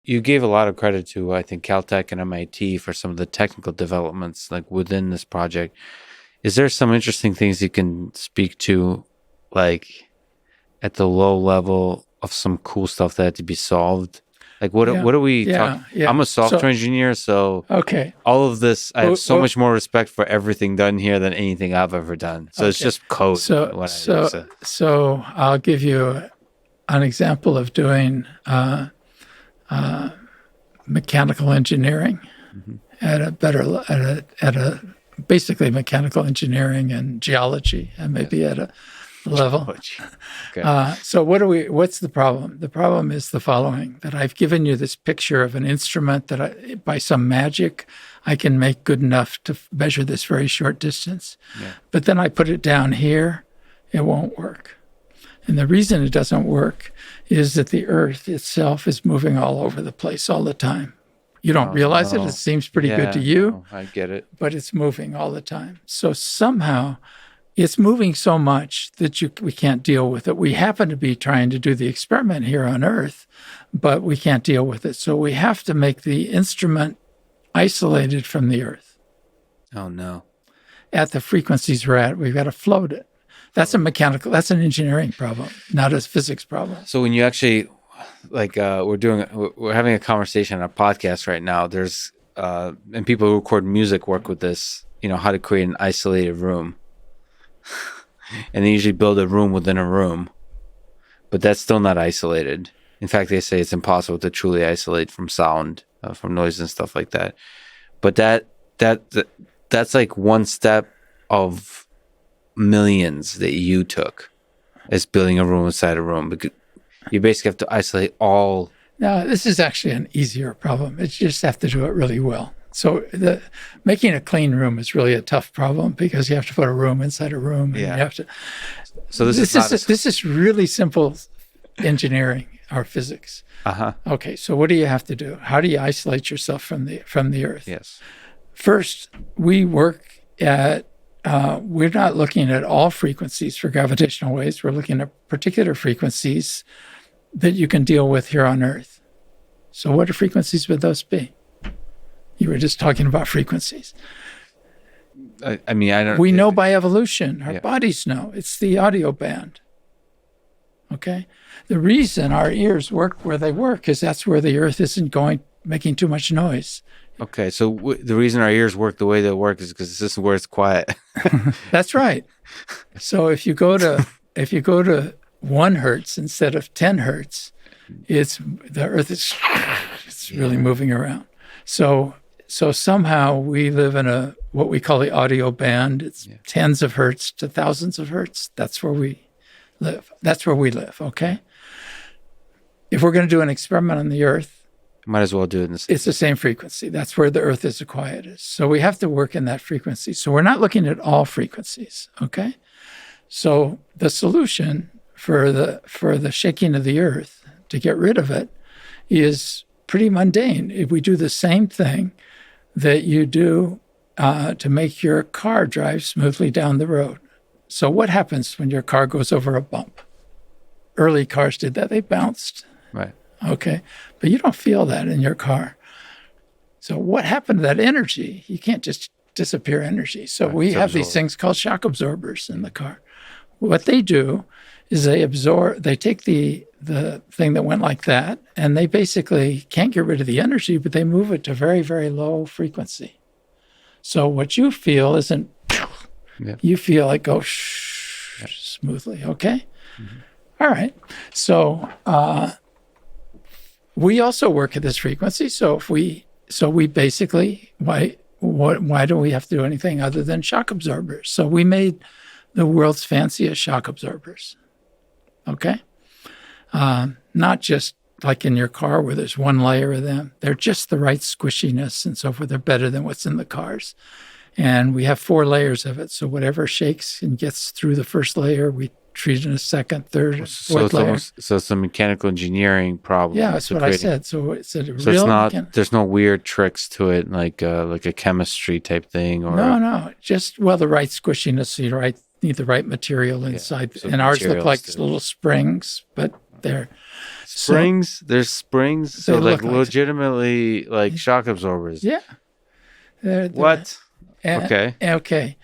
you gave a lot of credit to, I think, Caltech and MIT for some of the technical developments like within this project. Is there some interesting things you can speak to, like at the low level of some cool stuff that had to be solved? Like what are we talking? Yeah. I'm a software engineer, so okay. All of this, I have so much more respect for everything done here than anything I've ever done. So it's just code. So I'll give you an example of doing mechanical engineering at a basically mechanical engineering and geology, and maybe at a level. Okay. So what's the problem? The problem is the following, that I've given you this picture of an instrument that by some magic, I can make good enough to measure this very short distance. Yeah. But then I put it down here, it won't work. And the reason it doesn't work is that the Earth itself is moving all over the place all the time. You don't realize it. It seems pretty good to you. No, I get it. But it's moving all the time. So somehow it's moving so much that we can't deal with it. We happen to be trying to do the experiment here on Earth, but we can't deal with it. So we have to make the instrument isolated from the Earth. Oh, no. At the frequencies we're at, we've got to float it. That's that's an engineering problem, not a physics problem. So when you actually, like, we're having a conversation on a podcast right now. There's, and people who record music work with this, how to create an isolated room. And they usually build a room within a room, but that's still not isolated. In fact, they say it's impossible to truly isolate from sound, from noise and stuff like that. But that's like one step of millions that you took as building a room inside a room, because you basically have to isolate all. No, this is actually an easier problem. You just have to do it really well. So making a clean room is really a tough problem, because you have to put a room inside a room. And you have to. So this is really simple engineering or physics. Okay, so what do you have to do? How do you isolate yourself from the Earth? Yes. First, we work at. We're not looking at all frequencies for gravitational waves. We're looking at particular frequencies that you can deal with here on Earth. So what frequencies would those be? You were just talking about frequencies. I mean, I don't... We know by evolution. Our bodies know. It's the audio band. Okay? The reason our ears work where they work is that's where the Earth isn't making too much noise. Okay, so the reason our ears work the way they work is because this is where it's quiet. That's right. So if you go to 1 hertz instead of 10 hertz, the Earth is really moving around. So somehow we live in what we call the audio band. It's tens of hertz to thousands of hertz. That's where we live. Okay. If we're going to do an experiment on the Earth, might as well do it. It's the same frequency. That's where the Earth is the quietest. So we have to work in that frequency. So we're not looking at all frequencies, okay? So the solution for the shaking of the Earth, to get rid of it, is pretty mundane. If we do the same thing that you do to make your car drive smoothly down the road. So what happens when your car goes over a bump? Early cars did that. They bounced. Right. Okay, but you don't feel that in your car. So what happened to that energy? You can't just disappear energy. So we have these things called shock absorbers in the car. What they do is they take the thing that went like that, and they basically can't get rid of the energy, but they move it to very, very low frequency. So what you feel isn't, you feel it go smoothly, okay? Mm-hmm. All right, so we also work at this frequency. So we basically, why do we have to do anything other than shock absorbers? So we made the world's fanciest shock absorbers. Okay, not just like in your car where there's one layer of them. They're just the right squishiness and so forth. They're better than what's in the cars. And we have 4 layers of it. So whatever shakes and gets through the first layer, we treat in a second, third, fourth layer. So it's a mechanical engineering problem. Yeah, that's what I said. So it's there's no weird tricks to it, like a chemistry type thing, or no, just the right squishiness. So you need the right material inside, and ours look like little springs, but they're Springs? There's springs? So like look legitimately like shock absorbers? Yeah. What? Okay. Okay.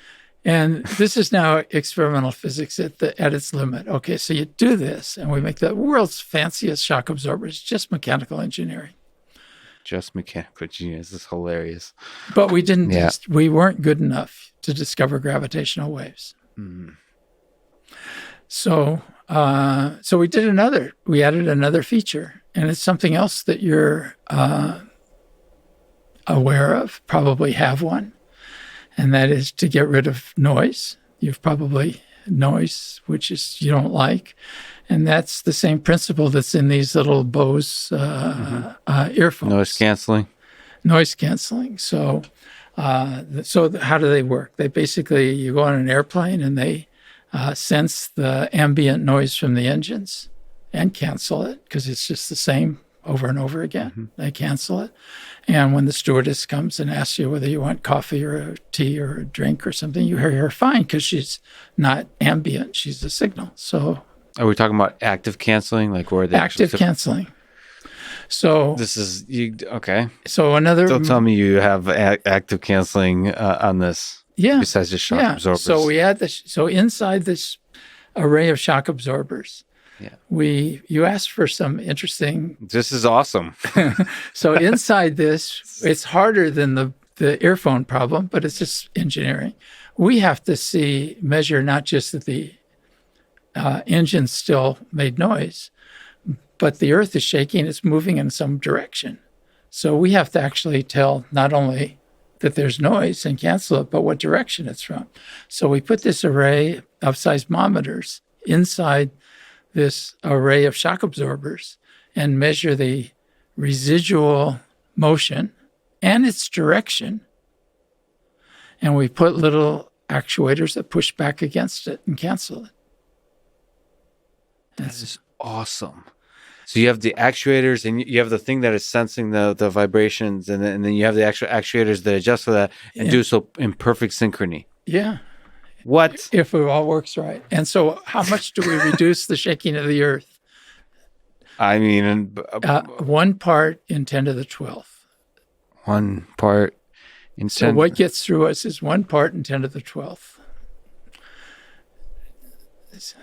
And this is now experimental physics at its limit. Okay, so you do this, and we make the world's fanciest shock absorbers, just mechanical engineering. Just mechanical engineering. This is hilarious. But we didn't. We weren't good enough to discover gravitational waves. Mm. So we did another. We added another feature, and it's something else that you're aware of. Probably have one. And that is to get rid of noise. You've probably noise, which is you don't like. And that's the same principle that's in these little Bose earphones. Noise canceling. So how do they work? They basically, you go on an airplane and they sense the ambient noise from the engines and cancel it because it's just the same over and over again. Mm-hmm. They cancel it. And when the stewardess comes and asks you whether you want coffee or a tea or a drink or something, you hear her fine because she's not ambient. She's a signal. So, are we talking about active canceling? Like where the active canceling. So this is okay. So another. Don't tell me you have active canceling on this. Yeah. Besides the shock absorbers. So we add this. So inside this array of shock absorbers, you asked for some interesting. This is awesome. So inside this, it's harder than the earphone problem, but it's just engineering. We have to measure not just that the engine still made noise, but the earth is shaking, it's moving in some direction. So we have to actually tell not only that there's noise and cancel it, but what direction it's from. So we put this array of seismometers inside this array of shock absorbers and measure the residual motion and its direction. And we put little actuators that push back against it and cancel it. That is awesome. So you have the actuators and you have the thing that is sensing the vibrations and then you have the actual actuators that adjust for that and do so in perfect synchrony. Yeah. What? If it all works right. And so how much do we reduce the shaking of the earth? I mean... 1 part in 10 to the 12th. 1 part in 10... So what gets through us is 1 part in 10 to the 12th.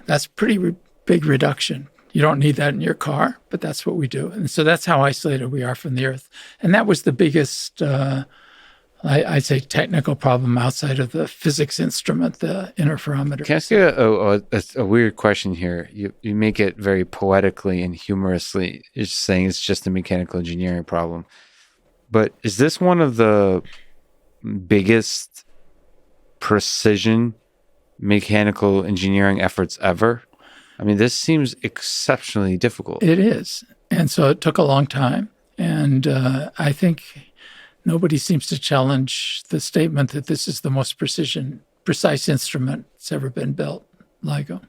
That's pretty big reduction. You don't need that in your car, but that's what we do. And so that's how isolated we are from the earth. And that was the biggest... I'd say technical problem outside of the physics instrument, the interferometer. Can I ask you a weird question here? You make it very poetically and humorously. You're saying it's just a mechanical engineering problem. But is this one of the biggest precision mechanical engineering efforts ever? I mean, this seems exceptionally difficult. It is. And so it took a long time. And I think... nobody seems to challenge the statement that this is the most precise instrument that's ever been built, LIGO.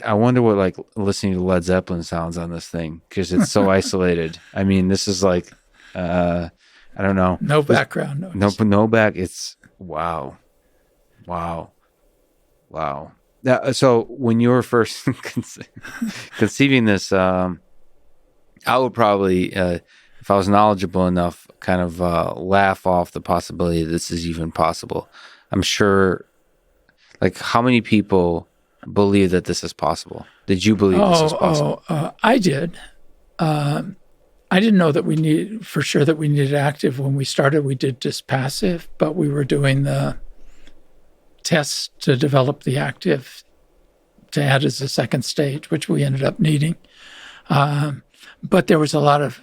I wonder what like listening to Led Zeppelin sounds on this thing because it's so isolated. I mean, this is like, I don't know. No background noise. No back. It's wow. Now, so when you were first conceiving this, I would probably, if I was knowledgeable enough, kind of laugh off the possibility that this is even possible. I'm sure, like, how many people believe that this is possible? Did you believe this is possible? I did. I didn't know that we needed active when we started. We did just passive, but we were doing the tests to develop the active to add as a second stage, which we ended up needing. But there was a lot of,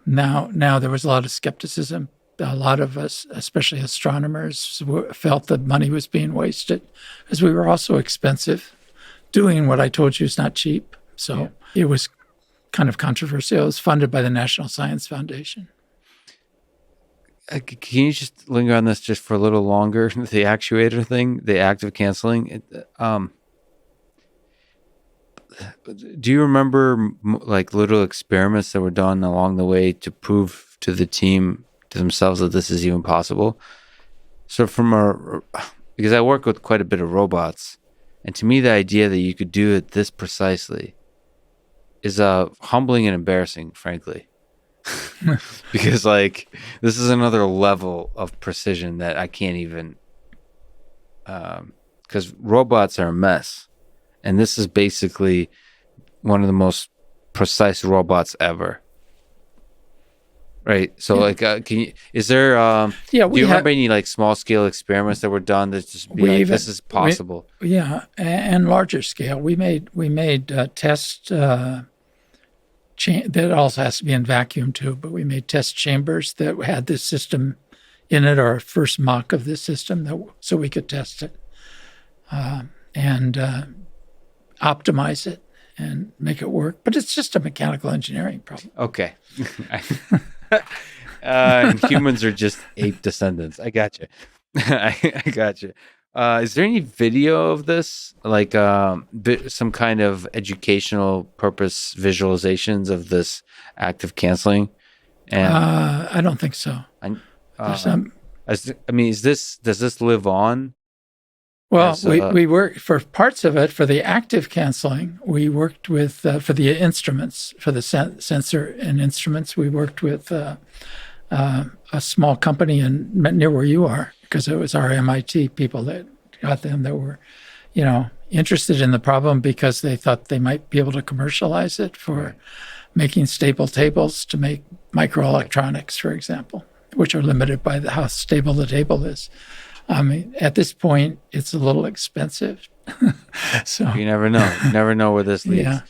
now there was a lot of skepticism. A lot of us, especially astronomers, felt that money was being wasted because we were also expensive. Doing what I told you is not cheap. So It was kind of controversial. It was funded by the National Science Foundation. Can you just linger on this just for a little longer? The actuator thing, the active canceling. Do you remember like little experiments that were done along the way to prove to the team, to themselves, that this is even possible? So because I work with quite a bit of robots, and to me the idea that you could do it this precisely is humbling and embarrassing, frankly. Because like this is another level of precision that I can't even, because robots are a mess, and this is basically one of the most precise robots ever. Right. So like, is there, do you remember any like small scale experiments that were done that just be like, this is possible? And larger scale. We made test, that also has to be in vacuum too, but we made test chambers that had this system in it, or a first mock of this system, so we could test it and optimize it and make it work. But it's just a mechanical engineering problem. Okay. And humans are just ape descendants. I gotcha. I gotcha. Is there any video of this, like some kind of educational purpose visualizations of this act of canceling? And I don't think so. does this live on? Well, we worked for parts of it. For the active canceling, we worked with, for the instruments, for the sensor and instruments, we worked with a small company near where you are, because it was our MIT people that got them, that were, interested in the problem because they thought they might be able to commercialize it for making stable tables to make microelectronics, for example, which are limited by how stable the table is. I mean, at this point, it's a little expensive. So you never know. You never know where this leads. Yeah.